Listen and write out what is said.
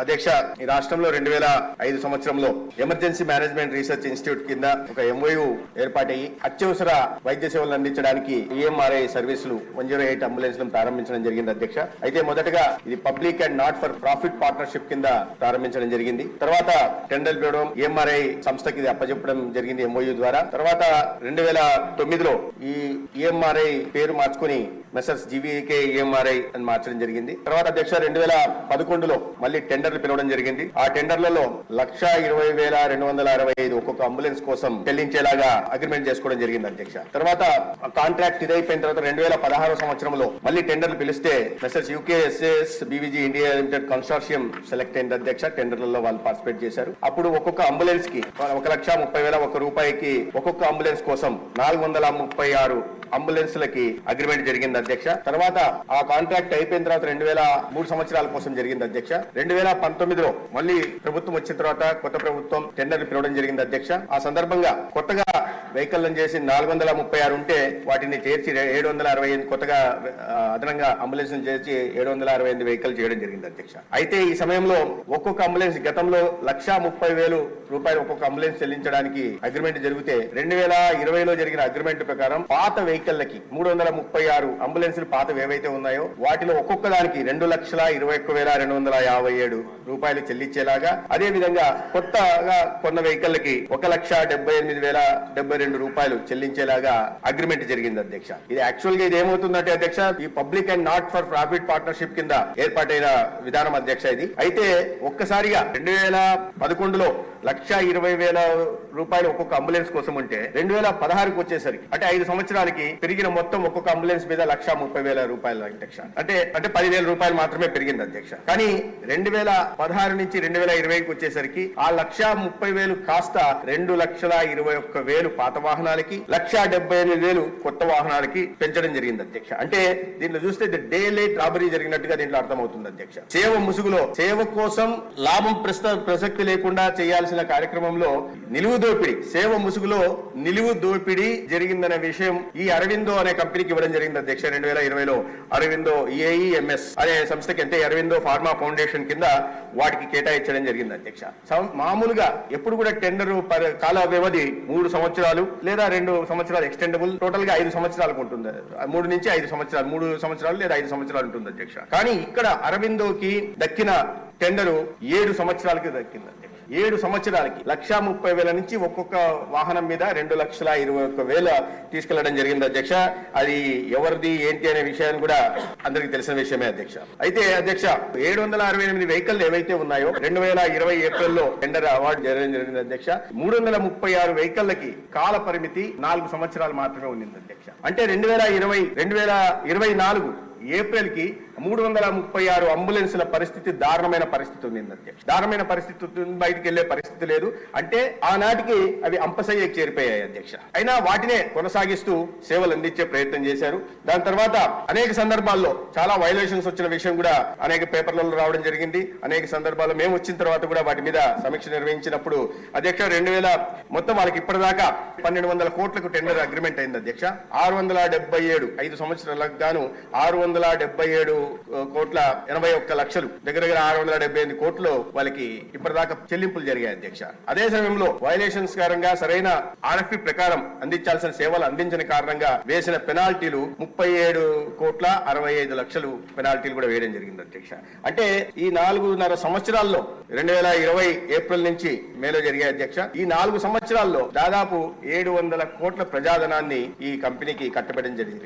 అధ్యక్ష, ఈ రాష్ట్రంలో 2005 సంవత్సరంలో ఎమర్జెన్సీ మేనేజ్మెంట్ రీసెర్చ్ ఇన్స్టిట్యూట్ కింద ఒక ఎంఓయూ ఏర్పాటయ్యి అత్యవసర వైద్య సేవలు అందించడానికి ఈఎంఆర్ఐ సర్వీసులు 108 అంబులెన్స్లను ప్రారంభించడం జరిగింది అధ్యక్ష. అయితే మొదటగా ఇది public and not for profit partnership కింద ప్రారంభించడం జరిగింది. తర్వాత టెండర్ పిలవడం, ఈఎంఆర్ఐ సంస్థకి ఇది అప్పచెప్పడం జరిగింది ఎంఓయూ ద్వారా. తర్వాత 2009లో ఈ ఈఎంఆర్ఐ పేరు మార్చుకుని మెసర్స్ జీవీకే ఈఎంఆర్ఐ అని మార్చడం జరిగింది. తర్వాత అధ్యక్ష 2011లో మళ్ళీ టెండర్లు పిలవడం జరిగింది. ఆ టెండర్లలో 1,20,265 ఒక్కొక్క అంబులెన్స్ కోసం చెల్లించేలాగా అగ్రిమెంట్ చేసుకోవడం జరిగింది అధ్యక్ష. తర్వాత కాంట్రాక్ట్ ఇదైపోయిన తర్వాత 2016 సంవత్సరంలో మళ్ళీ టెండర్లు పిలిస్తే Messrs UKSS BVG India limited consortium select అయింది అధ్యక్ష. టెండర్లలో వాళ్ళు పార్టిసిపేట్ చేశారు. అప్పుడు ఒక్కొక్క అంబులెన్స్ కి 1,30,000 రూపాయకి ఒక్కొక్క అంబులెన్స్ కోసం 436 అంబులెన్స్లకి అగ్రిమెంట్ జరిగింది అధ్యక్ష. తర్వాత ఆ కాంట్రాక్ట్ అయిపోయిన తర్వాత 2003 సంవత్సరాల కోసం జరిగింది అధ్యక్ష. 2019లో మళ్ళీ ప్రభుత్వం వచ్చిన తర్వాత కొత్త ప్రభుత్వం టెండర్ పిలవడం జరిగింది అధ్యక్ష. ఆ సందర్భంగా కొత్తగా వెహికల్ చేసి 436 ఉంటే వాటిని చేర్చి 768 కొత్తగా అదనంగా అంబులెన్స్ చేర్చి 768 వెహికల్ చేయడం జరిగింది అధ్యక్ష. అయితే ఈ సమయంలో ఒక్కొక్క అంబులెన్స్ గతంలో 1,30,000 రూపాయలు ఒక్కొక్క అంబులెన్స్ చెల్లించడానికి అగ్రిమెంట్ జరిగితే 2020లో జరిగిన అగ్రిమెంట్ ప్రకారం పాత వెహికల్లకి 336 అంబులెన్స్లు పాతవి ఏవైతే ఉన్నాయో వాటిలో ఒక్కొక్క దానికి 2,21,257 రూపాయలు చెల్లించేలాగా, అదే విధంగా కొత్తగా కొన్న వెహికల్లకి 1,78,072 రూపాయలు చెల్లించేలాగా అగ్రిమెంట్ జరిగింది అధ్యక్ష. ఇది యాక్చువల్ గా ఇది ఏమవుతుందంటే అధ్యక్ష, ఈ public and not for profit partnership కింద ఏర్పాటైన విధానం అధ్యక్ష. ఇది అయితే ఒక్కసారిగా 2011లో 1,20,000 రూపాయలు ఒక్కొక్క అంబులెన్స్ కోసం ఉంటే 2016కి వచ్చేసరికి అంటే 5 సంవత్సరాలకి పెరిగిన మొత్తం ఒక్కొక్క అంబులెన్స్ మీద 1,30,000 రూపాయలు అధ్యక్ష. అంటే 10,000 రూపాయలు మాత్రమే పెరిగింది అధ్యక్ష. కానీ 2016 నుంచి 2020కి వచ్చేసరికి ఆ 1,30,000 కాస్త 2,21,000 పాత వాహనాలకి 1,78,000 కొత్త వాహనాలకి పెంచడం జరిగింది అధ్యక్ష. అంటే దీంట్లో చూస్తే డే లేట్ రాబరీ జరిగినట్టుగా దీంట్లో అర్థమవుతుంది అధ్యక్ష. సేవ ముసుగులో సేవ కోసం లాభం ప్రసక్తి లేకుండా చేయాల్సిన కార్యక్రమంలో నిలువు దోపిడీ, సేవ ముసుగులో నిలువు దోపిడీ జరిగిందనే విషయం ఈ అరవిందో అనే కంపెనీకి ఇవ్వడం జరిగింది అధ్యక్ష. 2020లో అరవిందో ఈఐఎంఎస్ అనే సంస్థకి అంటే అరవిందో ఫార్మా ఫౌండేషన్ కింద వాటికి కేటాయించడం జరిగింది అధ్యక్ష. మామూలుగా ఎప్పుడు కూడా టెండర్ కాల వ్యవధి 3 సంవత్సరాలు లేదా 2 సంవత్సరాలు ఎక్స్టెండబుల్, టోటల్ గా 5 సంవత్సరాలకు ఉంటుంది. 3 నుంచి 5 సంవత్సరాలు, 3 సంవత్సరాలు లేదా 5 సంవత్సరాలు ఉంటుంది అధ్యక్ష. కానీ ఇక్కడ అరవిందోకి దక్కిన టెండరు 7 సంవత్సరాలకి దక్కింది అధ్యక్ష. 7 సంవత్సరాలకి 1,30,000 నుంచి ఒక్కొక్క వాహనం మీద 2,21,000 తీసుకెళ్లడం జరిగింది అధ్యక్ష. అది ఎవరిది ఏంటి అనే విషయాన్ని కూడా అందరికి తెలిసిన విషయమే అధ్యక్ష. అయితే అధ్యక్ష 768 వెహికల్ ఏవైతే ఉన్నాయో 2020 ఏప్రిల్లో టెండర్ అవార్డు జరగడం జరిగింది అధ్యక్ష. 336 వెహికల్లకి కాల పరిమితి 4 సంవత్సరాలు మాత్రమే ఉంది అధ్యక్ష. అంటే 2024 ఏప్రిల్ కి 336 అంబులెన్స్ల పరిస్థితి దారుణమైన పరిస్థితి ఉంది అధ్యక్ష. దారుణమైన పరిస్థితి, బయటికి వెళ్లే పరిస్థితి లేదు. అంటే ఆనాటికి అవి అంపసయ్యకి చేరిపోయాయి అధ్యక్ష. అయినా వాటినే కొనసాగిస్తూ సేవలు అందించే ప్రయత్నం చేశారు. దాని తర్వాత అనేక సందర్భాల్లో చాలా వైలేషన్స్ వచ్చిన విషయం కూడా అనేక పేపర్లలో రావడం జరిగింది. అనేక సందర్భాల్లో మేము వచ్చిన తర్వాత కూడా వాటి మీద సమీక్ష నిర్వహించినప్పుడు అధ్యక్ష 2000 మొత్తం వాళ్ళకి ఇప్పటిదాకా 1,200 కోట్లకు టెండర్ అగ్రిమెంట్ అయింది అధ్యక్ష. 677 5 సంవత్సరాలకు గాను 677,81,00,000 దగ్గర 678 కోట్లు వాళ్ళకి ఇప్పటిదాకా చెల్లింపులు జరిగాయి అధ్యక్ష. అదే సమయంలో వైలేషన్స్ కారణంగా సరైన ఆర్ఎఫ్పి ప్రకారం అందించాల్సిన సేవలు అందించిన కారణంగా వేసిన పెనాల్టీలు 37,65,00,000 పెనాల్టీలు కూడా వేయడం జరిగింది అధ్యక్ష. అంటే ఈ 4.5 సంవత్సరాల్లో 2020 ఏప్రిల్ నుంచి మేలో జరిగాయి అధ్యక్ష. ఈ 4 సంవత్సరాల్లో దాదాపు 700 కోట్ల ప్రజాధనాన్ని ఈ కంపెనీకి కట్టబెట్టడం జరిగింది.